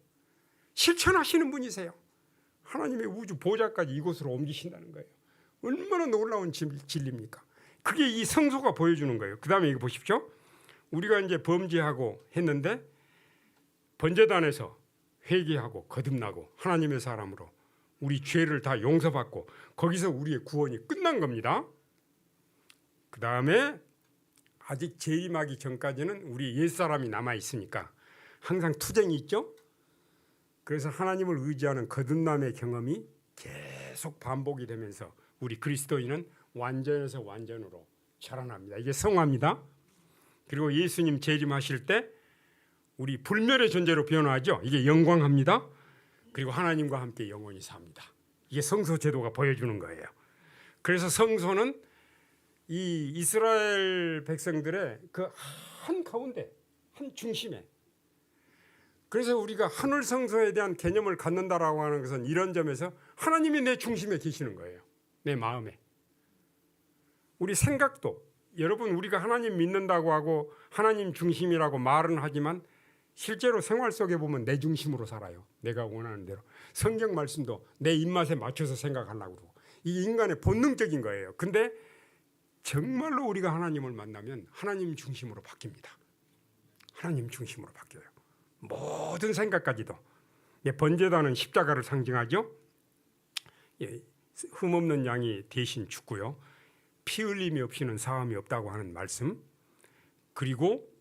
Speaker 1: 실천하시는 분이세요. 하나님의 우주 보좌까지 이곳으로 옮기신다는 거예요. 얼마나 놀라운 진리입니까? 그게 이 성소가 보여주는 거예요. 그 다음에 이거 보십시오. 우리가 이제 범죄하고 했는데 번제단에서 회개하고 거듭나고 하나님의 사람으로 우리 죄를 다 용서받고 거기서 우리의 구원이 끝난 겁니다. 그 다음에 아직 재림하기 전까지는 우리 옛사람이 남아있으니까 항상 투쟁이 있죠. 그래서 하나님을 의지하는 거듭남의 경험이 계속 반복이 되면서 우리 그리스도인은 완전에서 완전으로 자라납니다. 이게 성화입니다. 그리고 예수님 재림하실 때 우리 불멸의 존재로 변화하죠. 이게 영광합니다. 그리고 하나님과 함께 영원히 삽니다. 이게 성소 제도가 보여주는 거예요. 그래서 성소는 이 이스라엘 백성들의 그 한 가운데, 한 중심에. 그래서 우리가 하늘 성소에 대한 개념을 갖는다라고 하는 것은 이런 점에서 하나님이 내 중심에 계시는 거예요. 내 마음에. 우리 생각도, 여러분, 우리가 하나님 믿는다고 하고 하나님 중심이라고 말은 하지만 실제로 생활 속에 보면 내 중심으로 살아요. 내가 원하는 대로. 성경 말씀도 내 입맛에 맞춰서 생각하려고 그러고. 이 인간의 본능적인 거예요. 근데 정말로 우리가 하나님을 만나면 하나님 중심으로 바뀝니다. 하나님 중심으로 바뀌어요. 모든 생각까지도. 번제단은 십자가를 상징하죠. 흠없는 양이 대신 죽고요. 피 흘림이 없이는 사함이 없다고 하는 말씀. 그리고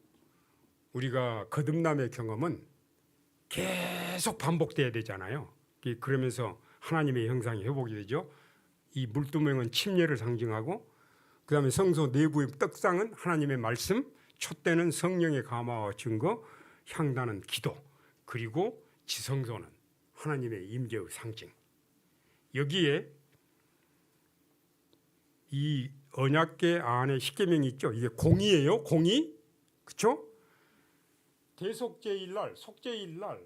Speaker 1: 우리가 거듭남의 경험은 계속 반복돼야 되잖아요. 그러면서 하나님의 형상이 회복이 되죠. 이 물두멍은 침례를 상징하고, 그 다음에 성소 내부의 떡상은 하나님의 말씀, 촛대는 성령의 감화와 증거, 향단은 기도, 그리고 지성소는 하나님의 임재의 상징. 여기에 이 언약궤 안에 십계명이 있죠. 이게 공의예요. 공의. 그렇죠? 대속죄일 날, 속죄일 날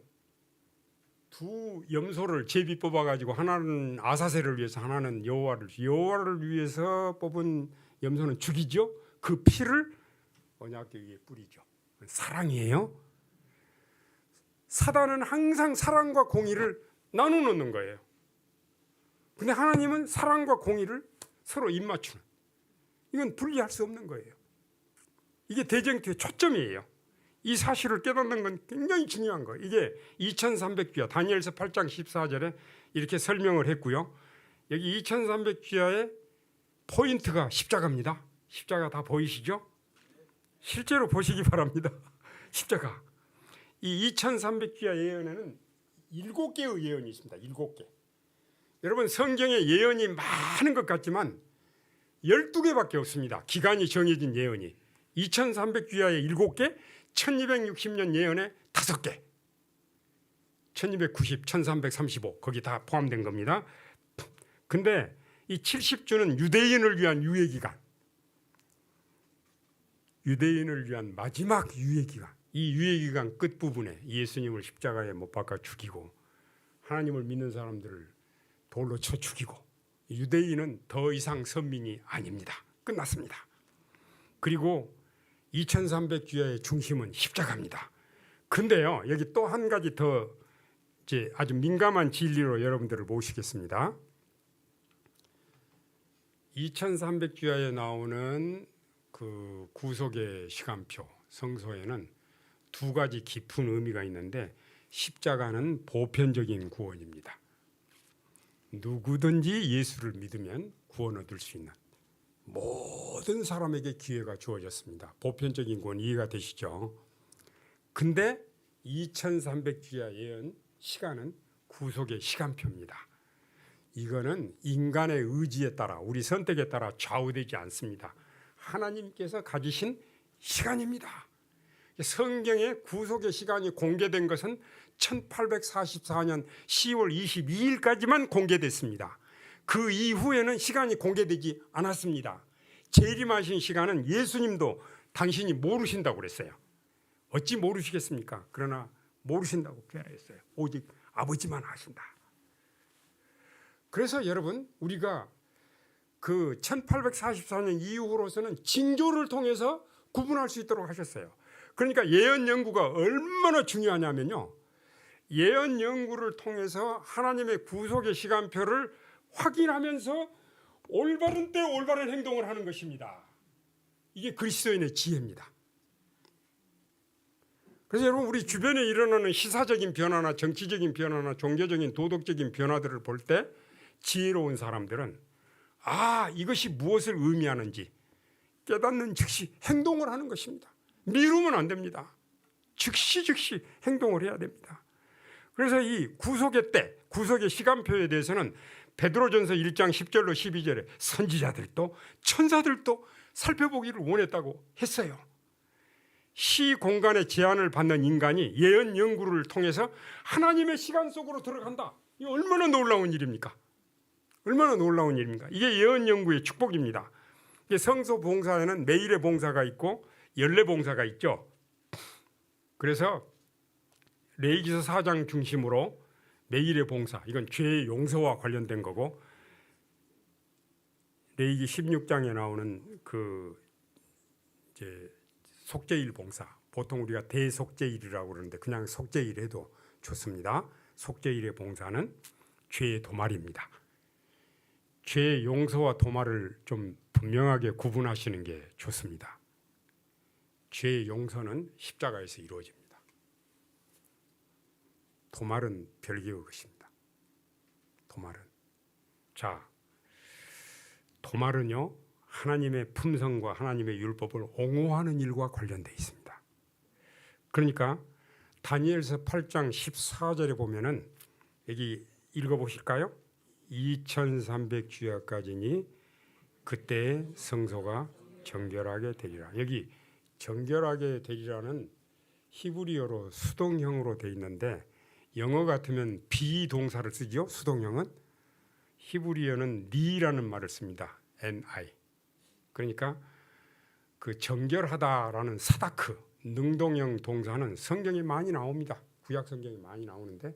Speaker 1: 두 염소를 제비 뽑아 가지고 하나는 아사셀을 위해서 하나는 여호와를 위해서 뽑은 염소는 죽이죠. 그 피를 언약궤 위에 뿌리죠. 사랑이에요. 사단은 항상 사랑과 공의를 나눠 놓는 거예요. 근데 하나님은 사랑과 공의를 서로 입맞추는, 이건 분리할 수 없는 거예요. 이게 대쟁투의 초점이에요. 이 사실을 깨닫는 건 굉장히 중요한 거예요. 이게 2300귀하, 다니엘서 8장 14절에 이렇게 설명을 했고요. 여기 2300귀하의 포인트가 십자가입니다. 십자가 다 보이시죠? 실제로 보시기 바랍니다. 십자가. 이 2300귀하 예언에는 7개의 예언이 있습니다. 7개. 여러분, 성경에 예언이 많은 것 같지만 12개밖에 없습니다. 기간이 정해진 예언이. 2300귀하에 7개, 1260년 예언에 5개, 1290, 1335 거기 다 포함된 겁니다. 근데 이 70주는 유대인을 위한 유예기간, 유대인을 위한 마지막 유예기간. 이 유예기간 끝부분에 예수님을 십자가에 못 박아 죽이고 하나님을 믿는 사람들을 돌로 쳐 죽이고, 유대인은 더 이상 선민이 아닙니다. 끝났습니다. 그리고 2300귀하의 중심은 십자가입니다. 근데요, 여기 또 한 가지 더 이제 아주 민감한 진리로 여러분들을 모시겠습니다. 2300귀하에 나오는 그 구속의 시간표 성서에는 두 가지 깊은 의미가 있는데, 십자가는 보편적인 구원입니다. 누구든지 예수를 믿으면 구원 얻을 수 있는 모든 사람에게 기회가 주어졌습니다. 보편적인 건 이해가 되시죠? 근데 2300귀하 예언 시간은 구속의 시간표입니다. 이거는 인간의 의지에 따라, 우리 선택에 따라 좌우되지 않습니다. 하나님께서 가지신 시간입니다. 성경에 구속의 시간이 공개된 것은 1844년 10월 22일까지만 공개됐습니다. 그 이후에는 시간이 공개되지 않았습니다. 재림하신 시간은 예수님도 당신이 모르신다고 그랬어요. 어찌 모르시겠습니까? 그러나 모르신다고 표현했어요. 오직 아버지만 아신다. 그래서 여러분, 우리가 그 1844년 이후로서는 징조를 통해서 구분할 수 있도록 하셨어요. 그러니까 예언 연구가 얼마나 중요하냐면요, 예언 연구를 통해서 하나님의 구속의 시간표를 확인하면서 올바른 때 올바른 행동을 하는 것입니다. 이게 그리스도인의 지혜입니다. 그래서 여러분, 우리 주변에 일어나는 시사적인 변화나 정치적인 변화나 종교적인 도덕적인 변화들을 볼 때 지혜로운 사람들은 이것이 무엇을 의미하는지 깨닫는 즉시 행동을 하는 것입니다. 미루면 안 됩니다. 즉시 행동을 해야 됩니다. 그래서 이 구속의 때, 구속의 시간표에 대해서는 베드로전서 1장 10절로 12절에 선지자들도 천사들도 살펴보기를 원했다고 했어요. 시 공간의 제한을 받는 인간이 예언 연구를 통해서 하나님의 시간 속으로 들어간다. 이 얼마나 놀라운 일입니까? 얼마나 놀라운 일입니까? 이게 예언 연구의 축복입니다. 성소 봉사에는 매일의 봉사가 있고 연례 봉사가 있죠. 그래서 레위기서 4장 중심으로 매일의 봉사, 이건 죄의 용서와 관련된 거고, 레위기 16장에 나오는 그 이제 속죄일 봉사, 보통 우리가 대속죄일이라고 그러는데 그냥 속죄일 해도 좋습니다. 속죄일의 봉사는 죄의 도말입니다. 죄의 용서와 도말을 좀 분명하게 구분하시는 게 좋습니다. 죄의 용서는 십자가에서 이루어집니다. 도말은 별개의 것입니다. 도말은. 자, 도말은요, 하나님의 품성과 하나님의 율법을 옹호하는 일과 관련되어 있습니다. 그러니까 다니엘서 8장 14절에 보면은, 여기 읽어보실까요? 2300주야까지니 그때 성소가 정결하게 되리라. 여기 정결하게 되리라는 히브리어로 수동형으로 되어 있는데, 영어 같으면 비동사를 쓰죠. 수동형은. 히브리어는 니라는 말을 씁니다. ni. 그러니까 그 정결하다라는 사다크, 능동형 동사는 성경에 많이 나옵니다. 구약 성경에 많이 나오는데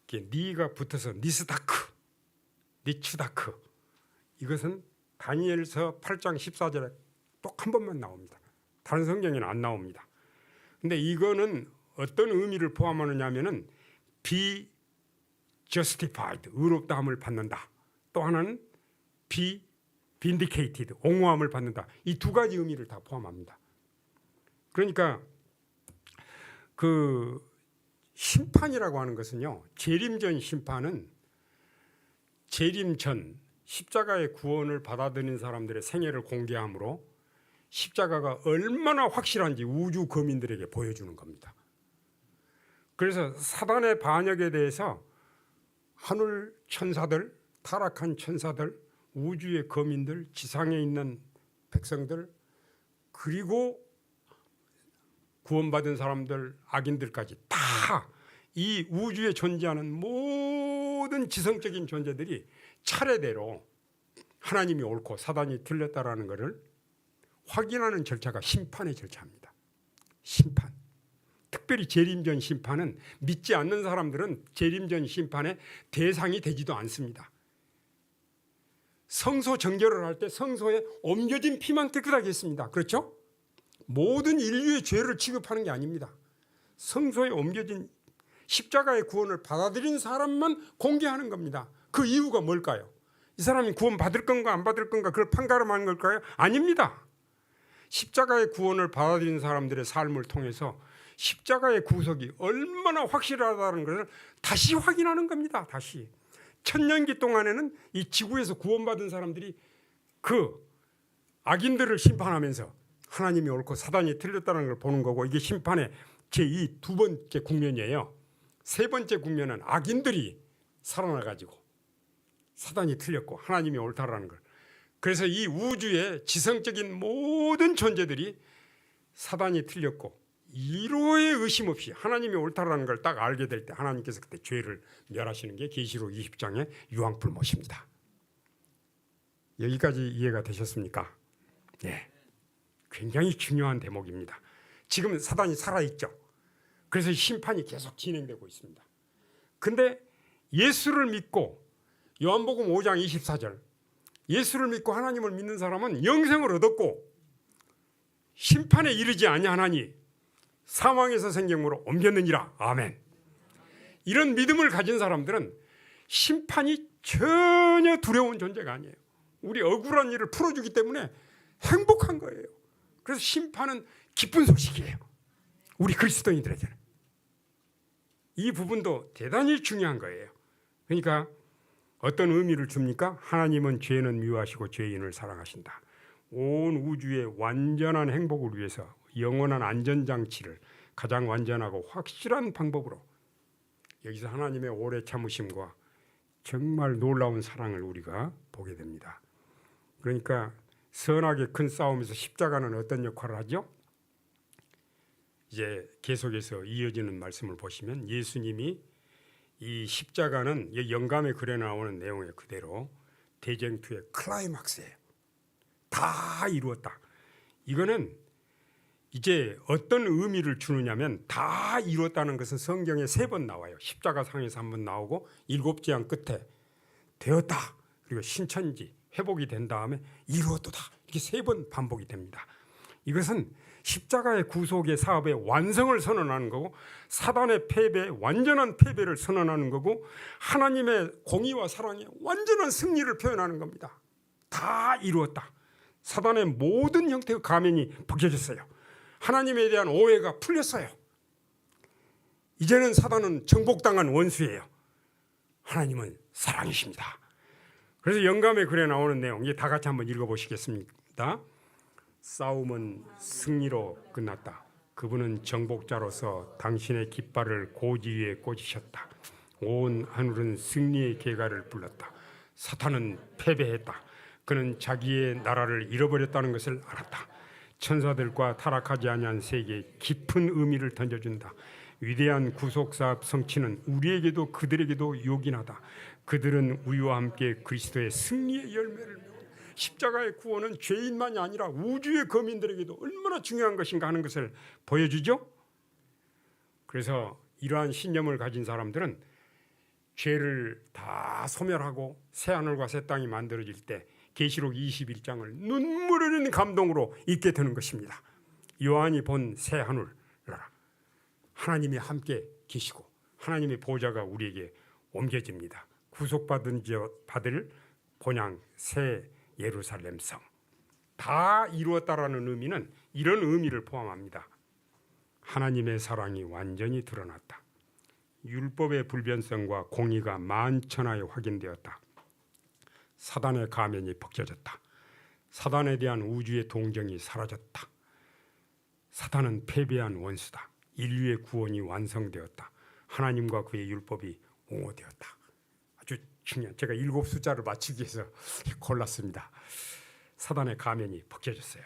Speaker 1: 이게 니가 붙어서 니스다크, 니추다크, 이것은 다니엘서 8장 14절에 또 한 번만 나옵니다. 다른 성경에는 안 나옵니다. 근데 이거는 어떤 의미를 포함하느냐 하면은 be justified, 의롭다함을 받는다. 또 하나는 be vindicated, 옹호함을 받는다. 이 두 가지 의미를 다 포함합니다. 그러니까 그 심판이라고 하는 것은요, 재림전 심판은 재림 전 십자가의 구원을 받아들인 사람들의 생애를 공개함으로 십자가가 얼마나 확실한지 우주 거민들에게 보여주는 겁니다. 그래서 사단의 반역에 대해서 하늘 천사들, 타락한 천사들, 우주의 거민들, 지상에 있는 백성들, 그리고 구원받은 사람들, 악인들까지 다 이 우주에 존재하는 모든 지성적인 존재들이 차례대로 하나님이 옳고 사단이 틀렸다라는 것을 확인하는 절차가 심판의 절차입니다. 심판. 특별히 재림전 심판은 믿지 않는 사람들은 재림전 심판의 대상이 되지도 않습니다. 성소 정결을 할 때 성소에 옮겨진 피만 깨끗하게 했습니다. 그렇죠? 모든 인류의 죄를 취급하는 게 아닙니다. 성소에 옮겨진 십자가의 구원을 받아들인 사람만 공개하는 겁니다. 그 이유가 뭘까요? 이 사람이 구원 받을 건가 안 받을 건가 그걸 판가름하는 걸까요? 아닙니다. 십자가의 구원을 받아들인 사람들의 삶을 통해서 십자가의 구속이 얼마나 확실하다는 것을 다시 확인하는 겁니다. 다시. 천년기 동안에는 이 지구에서 구원받은 사람들이 그 악인들을 심판하면서 하나님이 옳고 사단이 틀렸다는 걸 보는 거고, 이게 심판의 제2 두 번째 국면이에요. 세 번째 국면은 악인들이 살아나가지고 사단이 틀렸고 하나님이 옳다라는 걸. 그래서 이 우주의 지성적인 모든 존재들이 사단이 틀렸고 1호의 의심 없이 하나님이 옳다라는 걸 딱 알게 될 때 하나님께서 그때 죄를 멸하시는 게 계시록 20장의 유황불못입니다. 여기까지 이해가 되셨습니까? 네, 굉장히 중요한 대목입니다. 지금 사단이 살아있죠. 그래서 심판이 계속 진행되고 있습니다. 근데 예수를 믿고, 요한복음 5장 24절, 예수를 믿고 하나님을 믿는 사람은 영생을 얻었고 심판에 이르지 아니하나니 사망에서 생명으로 옮겼느니라. 아멘. 이런 믿음을 가진 사람들은 심판이 전혀 두려운 존재가 아니에요. 우리 억울한 일을 풀어주기 때문에 행복한 거예요. 그래서 심판은 기쁜 소식이에요. 우리 그리스도인들에게는. 이 부분도 대단히 중요한 거예요. 그러니까 어떤 의미를 줍니까? 하나님은 죄는 미워하시고 죄인을 사랑하신다. 온 우주의 완전한 행복을 위해서 영원한 안전장치를 가장 완전하고 확실한 방법으로, 여기서 하나님의 오래 참으심과 정말 놀라운 사랑을 우리가 보게 됩니다. 그러니까 선악의 큰 싸움에서 십자가는 어떤 역할을 하죠? 이제 계속해서 이어지는 말씀을 보시면 예수님이 이 십자가는 영감에 글에 나오는 내용에 그대로 대쟁투의 클라이막스예요. 다 이루었다. 이거는 이제 어떤 의미를 주느냐면 다 이루었다는 것은 성경에 3번 나와요. 십자가 상에서 1번 나오고 7재앙 끝에 되었다. 그리고 신천지 회복이 된 다음에 이루었도다. 이렇게 3번 반복이 됩니다. 이것은 십자가의 구속의 사업의 완성을 선언하는 거고, 사단의 패배, 완전한 패배를 선언하는 거고, 하나님의 공의와 사랑의 완전한 승리를 표현하는 겁니다. 다 이루었다. 사단의 모든 형태의 가면이 벗겨졌어요. 하나님에 대한 오해가 풀렸어요. 이제는 사단은 정복당한 원수예요. 하나님은 사랑이십니다. 그래서 영감의 글에 나오는 내용, 이게 다 같이 한번 읽어보시겠습니다. 싸움은 승리로 끝났다. 그분은 정복자로서 당신의 깃발을 고지 위에 꽂으셨다. 온 하늘은 승리의 계가를 불렀다. 사탄은 패배했다. 그는 자기의 나라를 잃어버렸다는 것을 알았다. 천사들과 타락하지 아니한 세계에 깊은 의미를 던져준다. 위대한 구속사업 성취는 우리에게도 그들에게도 요긴하다. 그들은 우리와 함께 그리스도의 승리의 열매를 십자가의 구원은 죄인만이 아니라 우주의 거민들에게도 얼마나 중요한 것인가 하는 것을 보여주죠. 그래서 이러한 신념을 가진 사람들은 죄를 다 소멸하고 새하늘과 새 땅이 만들어질 때 계시록 21장을 눈물 흘리는 감동으로 읽게 되는 것입니다. 요한이 본 새하늘, 하나님이 함께 계시고 하나님의 보좌가 우리에게 옮겨집니다. 구속받을 본향 새 예루살렘 성, 다 이루었다라는 의미는 이런 의미를 포함합니다. 하나님의 사랑이 완전히 드러났다. 율법의 불변성과 공의가 만천하에 확인되었다. 사단의 가면이 벗겨졌다. 사단에 대한 우주의 동정이 사라졌다. 사단은 패배한 원수다. 인류의 구원이 완성되었다. 하나님과 그의 율법이 옹호되었다. 아주 중요한, 제가 7 숫자를 맞추기 위해서 골랐습니다. 사단의 가면이 벗겨졌어요.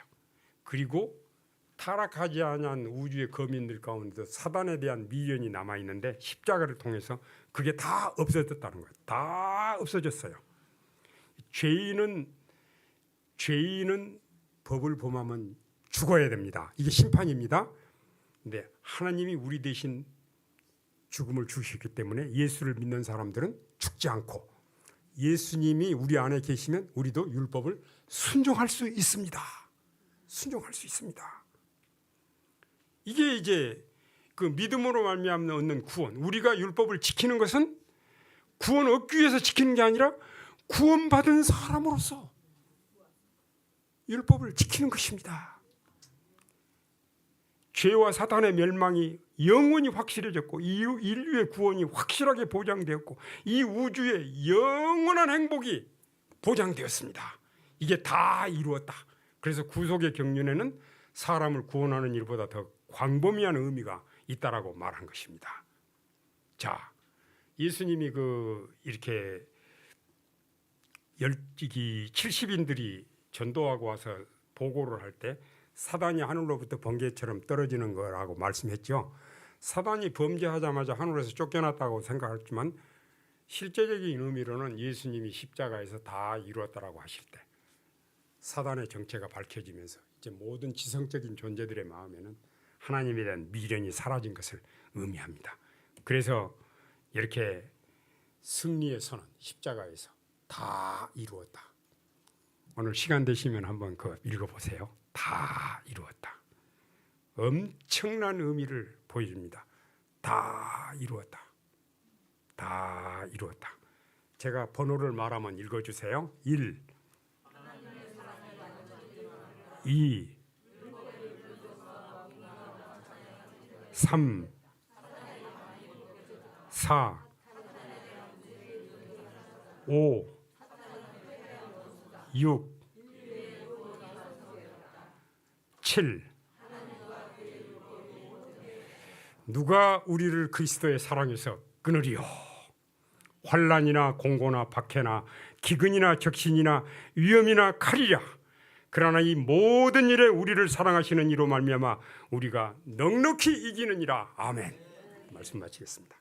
Speaker 1: 그리고 타락하지 않은 우주의 거민들 가운데도 사단에 대한 미련이 남아있는데 십자가를 통해서 그게 다 없어졌다는 거예요. 다 없어졌어요. 죄인은 법을 범하면 죽어야 됩니다. 이게 심판입니다. 근데 하나님이 우리 대신 죽음을 주셨기 때문에 예수를 믿는 사람들은 죽지 않고 예수님이 우리 안에 계시면 우리도 율법을 순종할 수 있습니다. 순종할 수 있습니다. 이게 이제 그 믿음으로 말미암아 얻는 구원. 우리가 율법을 지키는 것은 구원 얻기 위해서 지키는 게 아니라 구원받은 사람으로서 율법을 지키는 것입니다. 죄와 사탄의 멸망이 영원히 확실해졌고 이 인류의 구원이 확실하게 보장되었고 이 우주의 영원한 행복이 보장되었습니다. 이게 다 이루었다. 그래서 구속의 경륜에는 사람을 구원하는 일보다 더 광범위한 의미가 있다라고 말한 것입니다. 자, 예수님이 이렇게 70인들이 전도하고 와서 보고를 할 때 사단이 하늘로부터 번개처럼 떨어지는 거라고 말씀했죠. 사단이 범죄하자마자 하늘에서 쫓겨났다고 생각했지만 실제적인 의미로는 예수님이 십자가에서 다 이루었다라고 하실 때 사단의 정체가 밝혀지면서 이제 모든 지성적인 존재들의 마음에는 하나님에 대한 미련이 사라진 것을 의미합니다. 그래서 이렇게 승리의 선언, 십자가에서 다 이루었다. 오늘 시간 되시면 한번 그거 읽어보세요. 다 이루었다. 엄청난 의미를 보여줍니다. 다 이루었다. 다 이루었다. 제가 번호를 말하면 읽어주세요. 1, 2, 3, 4, 5, 6, 7. 누가 우리를 그리스도의 사랑에서 끊으리요? 환난이나 공고나 박해나 기근이나 적신이나 위험이나 칼이랴. 그러나 이 모든 일에 우리를 사랑하시는 이로 말미암아 우리가 넉넉히 이기느니라. 아멘. 말씀 마치겠습니다.